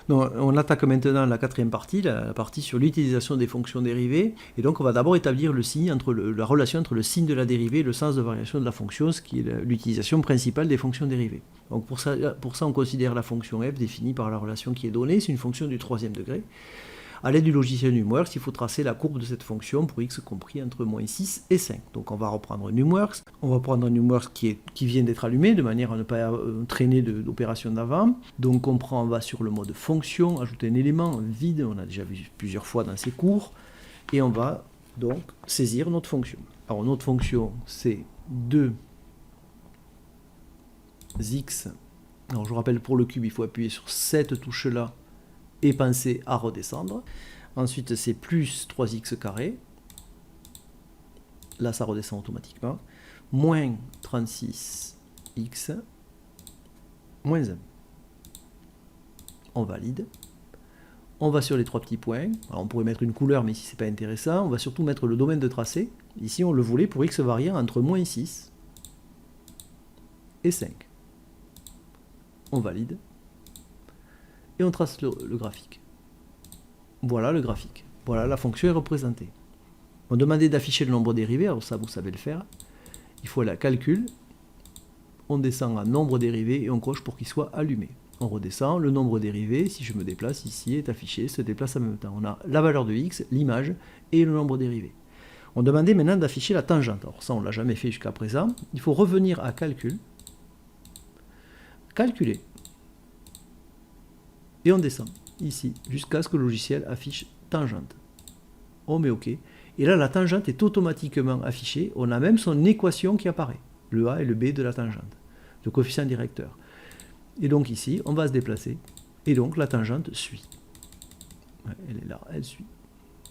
Donc, on attaque maintenant la quatrième partie, la partie sur l'utilisation des fonctions dérivées. Et donc, on va d'abord établir le signe la relation entre le signe de la dérivée et le sens de variation de la fonction, ce qui est l'utilisation principale des fonctions dérivées. Donc, pour ça, on considère la fonction f définie par la relation qui est donnée. C'est une fonction du troisième degré. À l'aide du logiciel NumWorks, il faut tracer la courbe de cette fonction pour x compris entre moins 6 et 5. Donc on va reprendre NumWorks. On va prendre un NumWorks qui vient d'être allumé, de manière à ne pas traîner d'opération d'avant. Donc on va sur le mode fonction, ajouter un élément vide, on a déjà vu plusieurs fois dans ces cours, et on va donc saisir notre fonction. Alors notre fonction, c'est 2x. Alors je rappelle, pour le cube, il faut appuyer sur cette touche-là et penser à redescendre. Ensuite, c'est plus 3x carré. Là, ça redescend automatiquement. Moins 36x, moins 1. On valide. On va sur les trois petits points. Alors, on pourrait mettre une couleur, mais ici, ce n'est pas intéressant. On va surtout mettre le domaine de tracé. Ici, on le voulait pour x variant entre moins 6 et 5. On valide. Et on trace le graphique. Voilà le graphique. Voilà, la fonction est représentée. On demandait d'afficher le nombre dérivé, alors ça vous savez le faire. Il faut aller à calcul, on descend à nombre dérivé et on coche pour qu'il soit allumé. On redescend, le nombre dérivé, si je me déplace ici, est affiché, se déplace en même temps. On a la valeur de x, l'image et le nombre dérivé. On demandait maintenant d'afficher la tangente. Alors ça, on ne l'a jamais fait jusqu'à présent. Il faut revenir à calcul, calculer. Et on descend, ici, jusqu'à ce que le logiciel affiche tangente. On met OK. Et là, la tangente est automatiquement affichée. On a même son équation qui apparaît. Le A et le B de la tangente. Le coefficient directeur. Et donc ici, on va se déplacer. Et donc, la tangente suit. Elle est là, elle suit.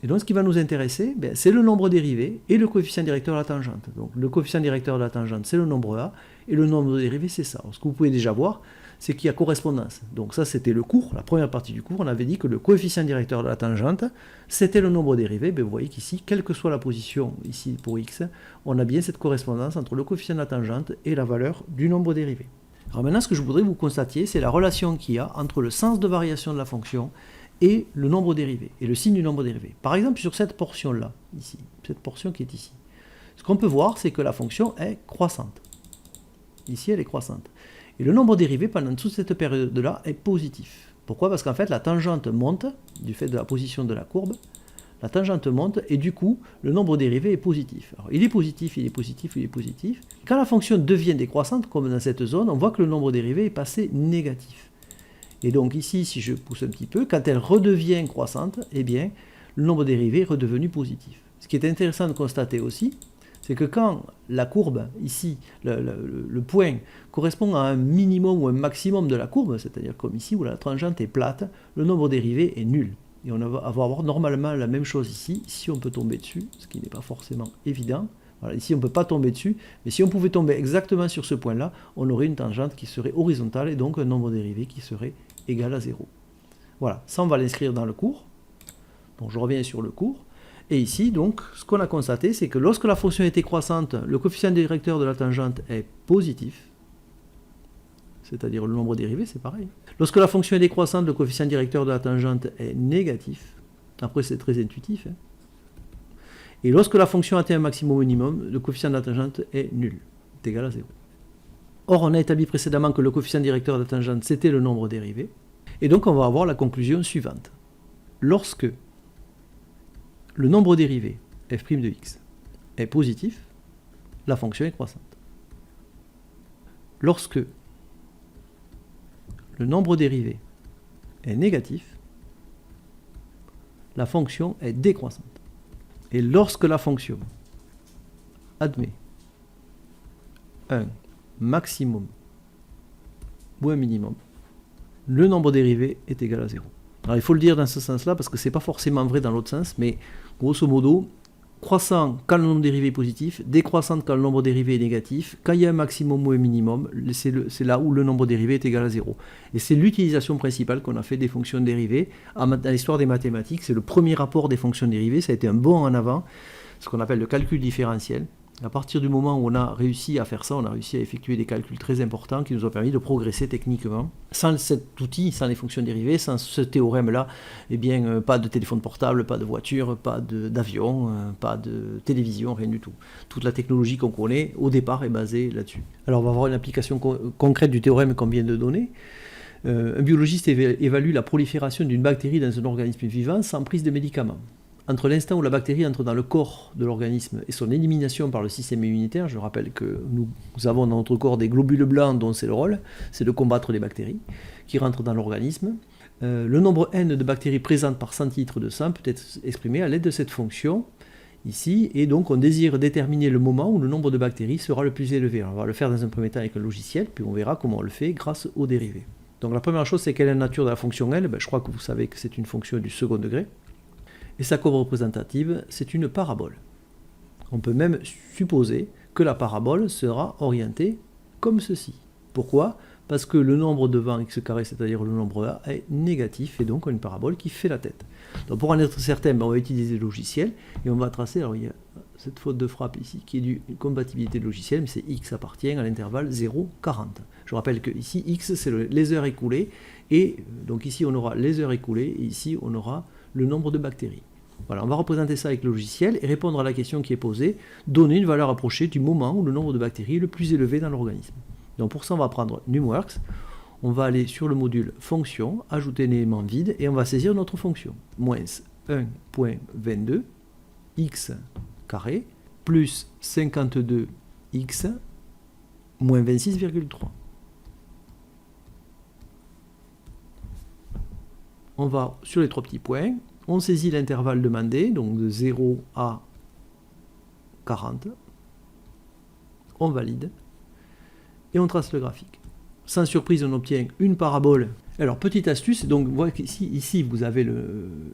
Et donc, ce qui va nous intéresser, c'est le nombre dérivé et le coefficient directeur de la tangente. Donc, le coefficient directeur de la tangente, c'est le nombre A. Et le nombre dérivé, c'est ça. Alors, ce que vous pouvez déjà voir, c'est qu'il y a correspondance. Donc ça, c'était le cours, la première partie du cours. On avait dit que le coefficient directeur de la tangente, c'était le nombre dérivé. Vous voyez qu'ici, quelle que soit la position ici pour x, on a bien cette correspondance entre le coefficient de la tangente et la valeur du nombre dérivé. Alors maintenant, ce que je voudrais que vous constatiez, c'est la relation qu'il y a entre le sens de variation de la fonction et le nombre dérivé, et le signe du nombre dérivé. Par exemple, sur cette portion-là, ici, cette portion qui est ici, ce qu'on peut voir, c'est que la fonction est croissante. Ici, elle est croissante. Et le nombre dérivé pendant toute cette période-là est positif. Pourquoi? Parce qu'en fait, la tangente monte, du fait de la position de la courbe, la tangente monte, et du coup, le nombre dérivé est positif. Alors, il est positif, il est positif, il est positif. Quand la fonction devient décroissante, comme dans cette zone, on voit que le nombre dérivé est passé négatif. Et donc ici, si je pousse un petit peu, quand elle redevient croissante, eh bien, le nombre dérivé est redevenu positif. Ce qui est intéressant de constater aussi, c'est que quand la courbe, ici, le point, correspond à un minimum ou un maximum de la courbe, c'est-à-dire comme ici où la tangente est plate, le nombre dérivé est nul. Et on va avoir normalement la même chose ici, si on peut tomber dessus, ce qui n'est pas forcément évident. Voilà, ici on ne peut pas tomber dessus, mais si on pouvait tomber exactement sur ce point-là, on aurait une tangente qui serait horizontale et donc un nombre dérivé qui serait égal à 0. Voilà, ça on va l'inscrire dans le cours. Donc je reviens sur le cours. Et ici, donc, ce qu'on a constaté, c'est que lorsque la fonction était croissante, le coefficient directeur de la tangente est positif, c'est-à-dire le nombre dérivé, c'est pareil. Lorsque la fonction est décroissante, le coefficient directeur de la tangente est négatif. Après, c'est très intuitif. Et lorsque la fonction atteint un maximum ou minimum, le coefficient de la tangente est nul, est égal à 0. Or, on a établi précédemment que le coefficient directeur de la tangente, c'était le nombre dérivé. Et donc, on va avoir la conclusion suivante. Lorsque le nombre dérivé, f' de x, est positif, la fonction est croissante. Lorsque le nombre dérivé est négatif, la fonction est décroissante. Et lorsque la fonction admet un maximum ou un minimum, le nombre dérivé est égal à 0. Alors il faut le dire dans ce sens-là parce que ce n'est pas forcément vrai dans l'autre sens, mais grosso modo, croissant quand le nombre dérivé est positif, décroissante quand le nombre dérivé est négatif, quand il y a un maximum ou un minimum, c'est là où le nombre dérivé est égal à 0. Et c'est l'utilisation principale qu'on a fait des fonctions dérivées. Dans l'histoire des mathématiques, c'est le premier rapport des fonctions dérivées, ça a été un bond en avant, ce qu'on appelle le calcul différentiel. À partir du moment où on a réussi à faire ça, on a réussi à effectuer des calculs très importants qui nous ont permis de progresser techniquement. Sans cet outil, sans les fonctions dérivées, sans ce théorème-là, eh bien, pas de téléphone portable, pas de voiture, pas d'avion, pas de télévision, rien du tout. Toute la technologie qu'on connaît, au départ, est basée là-dessus. Alors, on va voir une application concrète du théorème qu'on vient de donner. Un biologiste évalue la prolifération d'une bactérie dans un organisme vivant sans prise de médicaments. Entre l'instant où la bactérie entre dans le corps de l'organisme et son élimination par le système immunitaire, je rappelle que nous avons dans notre corps des globules blancs dont c'est le rôle, c'est de combattre les bactéries qui rentrent dans l'organisme. Le nombre n de bactéries présentes par centilitre de sang peut être exprimé à l'aide de cette fonction ici, et donc on désire déterminer le moment où le nombre de bactéries sera le plus élevé. Alors on va le faire dans un premier temps avec un logiciel, puis on verra comment on le fait grâce aux dérivés. Donc la première chose, c'est quelle est la nature de la fonction L. Je crois que vous savez que c'est une fonction du second degré. Et sa courbe représentative, c'est une parabole. On peut même supposer que la parabole sera orientée comme ceci. Pourquoi ? Parce que le nombre devant x carré, c'est-à-dire le nombre a, est négatif, et donc on a une parabole qui fait la tête. Donc pour en être certain, on va utiliser le logiciel, et on va tracer, alors il y a cette faute de frappe ici, qui est d'une compatibilité de logiciel, mais c'est x appartient à l'intervalle 0,40. Je rappelle que ici, x, c'est les heures écoulées, et donc ici on aura les heures écoulées, et ici on aura le nombre de bactéries. Voilà, on va représenter ça avec le logiciel et répondre à la question qui est posée, donner une valeur approchée du moment où le nombre de bactéries est le plus élevé dans l'organisme. Donc pour ça, on va prendre NumWorks, on va aller sur le module fonction, ajouter un élément vide et on va saisir notre fonction. Moins 1.22 x carré plus 52x moins 26,3. On va sur les trois petits points. On saisit l'intervalle demandé, donc de 0 à 40. On valide. Et on trace le graphique. Sans surprise, on obtient une parabole. Alors, petite astuce, donc vous voyez ici vous avez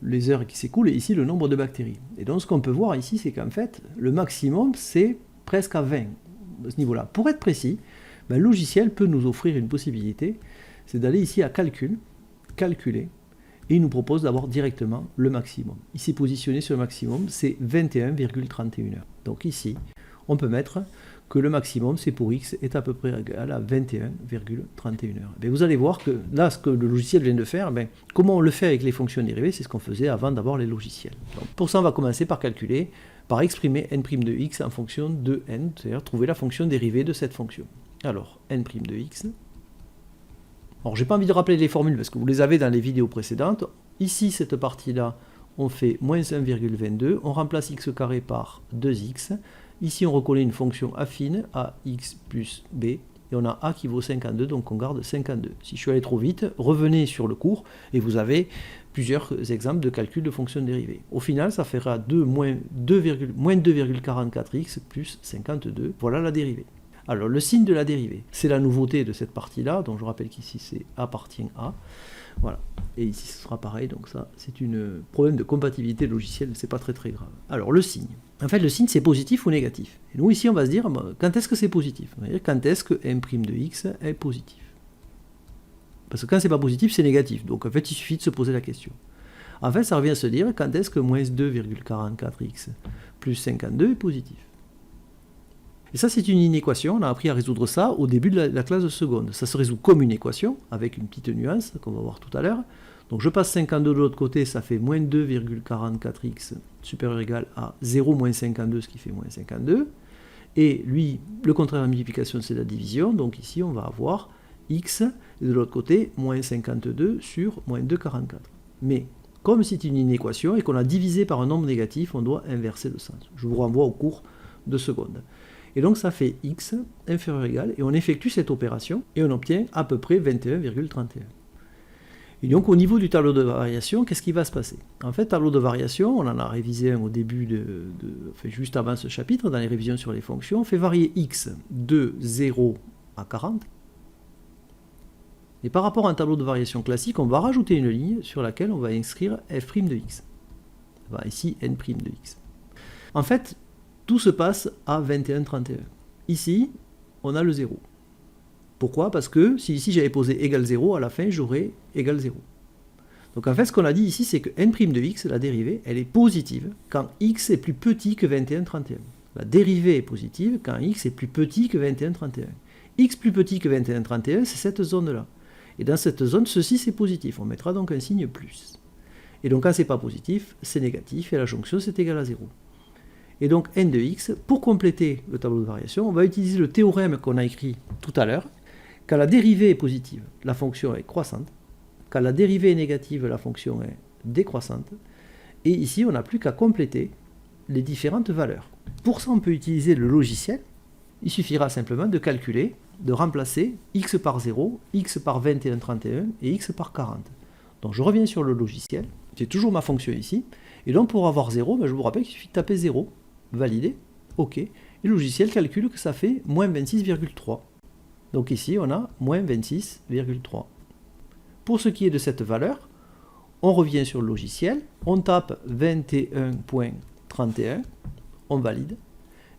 les heures qui s'écoulent et ici le nombre de bactéries. Et donc ce qu'on peut voir ici, c'est qu'en fait, le maximum, c'est presque à 20 à ce niveau-là. Pour être précis, le logiciel peut nous offrir une possibilité, c'est d'aller ici à calcul, calculer, et il nous propose d'avoir directement le maximum. Ici, positionné sur le maximum, c'est 21,31 heures. Donc ici, on peut mettre que le maximum, c'est pour x, est à peu près égal à 21,31 heures. Et vous allez voir que là, ce que le logiciel vient de faire, comment on le fait avec les fonctions dérivées, c'est ce qu'on faisait avant d'avoir les logiciels. Donc, pour ça, on va commencer par calculer, par exprimer n' de x en fonction de n, c'est-à-dire trouver la fonction dérivée de cette fonction. Alors, n' de x... Alors, j'ai pas envie de rappeler les formules parce que vous les avez dans les vidéos précédentes. Ici, cette partie-là, on fait moins 1,22, on remplace x carré par 2x. Ici, on reconnaît une fonction affine, ax plus b, et on a a qui vaut 52, donc on garde 52. Si je suis allé trop vite, revenez sur le cours, et vous avez plusieurs exemples de calcul de fonctions dérivées. Au final, ça fera moins 2,44x plus 52. Voilà la dérivée. Alors, le signe de la dérivée, c'est la nouveauté de cette partie-là, donc je rappelle qu'ici, c'est appartient à. Voilà. Et ici, ce sera pareil, donc ça, c'est un problème de compatibilité logicielle, c'est pas très grave. Alors, le signe. En fait, le signe, c'est positif ou négatif. Et nous, ici, on va se dire, quand est-ce que c'est positif? On va dire, quand est-ce que m' de x est positif? Parce que quand c'est pas positif, c'est négatif. Donc, en fait, il suffit de se poser la question. En fait, ça revient à se dire, quand est-ce que moins 2,44x plus 52 est positif? Et ça, c'est une inéquation. On a appris à résoudre ça au début de la classe de seconde. Ça se résout comme une équation, avec une petite nuance qu'on va voir tout à l'heure. Donc je passe 52 de l'autre côté, ça fait moins 2,44x supérieur ou égal à 0 moins 52, ce qui fait moins 52. Et lui, le contraire de la multiplication, c'est la division. Donc ici, on va avoir x, et de l'autre côté, moins 52 sur moins 2,44. Mais comme c'est une inéquation et qu'on a divisé par un nombre négatif, on doit inverser le sens. Je vous renvoie au cours de seconde. Et donc ça fait x inférieur ou égal, et on effectue cette opération, et on obtient à peu près 21,31. Et donc au niveau du tableau de variation, qu'est-ce qui va se passer? En fait, tableau de variation, on en a révisé un au début, juste avant ce chapitre, dans les révisions sur les fonctions, on fait varier x de 0 à 40. Et par rapport à un tableau de variation classique, on va rajouter une ligne sur laquelle on va inscrire f' de x. Ici, n' de x. En fait, tout se passe à 21,31. Ici, on a le 0. Pourquoi? Parce que si ici j'avais posé égal 0, à la fin j'aurais égal 0. Donc en fait, ce qu'on a dit ici, c'est que n' de x, la dérivée, elle est positive quand x est plus petit que 21,31. La dérivée est positive quand x est plus petit que 21,31. X plus petit que 21,31, c'est cette zone-là. Et dans cette zone, ceci c'est positif. On mettra donc un signe plus. Et donc quand c'est pas positif, c'est négatif, et la jonction c'est égal à 0. Et donc n de x, pour compléter le tableau de variation, on va utiliser le théorème qu'on a écrit tout à l'heure. Quand la dérivée est positive, la fonction est croissante. Quand la dérivée est négative, la fonction est décroissante. Et ici, on n'a plus qu'à compléter les différentes valeurs. Pour ça, on peut utiliser le logiciel. Il suffira simplement de calculer, de remplacer x par 0, x par 21,31 et x par 40. Donc je reviens sur le logiciel. J'ai toujours ma fonction ici. Et donc pour avoir 0, je vous rappelle qu'il suffit de taper 0, valider, OK. Et le logiciel calcule que ça fait moins 26,3. Donc ici, on a moins 26,3. Pour ce qui est de cette valeur, on revient sur le logiciel, on tape 21,31, on valide,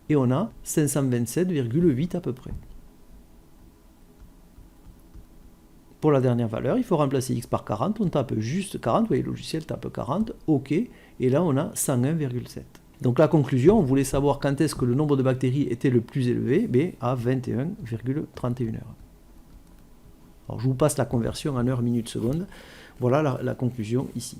et on a 527,8 à peu près. Pour la dernière valeur, il faut remplacer x par 40, on tape juste 40, vous voyez, le logiciel tape 40, OK, et là on a 101,7. Donc la conclusion, on voulait savoir quand est-ce que le nombre de bactéries était le plus élevé, à 21,31 heures. Alors je vous passe la conversion en heures, minutes, secondes. Voilà la conclusion ici.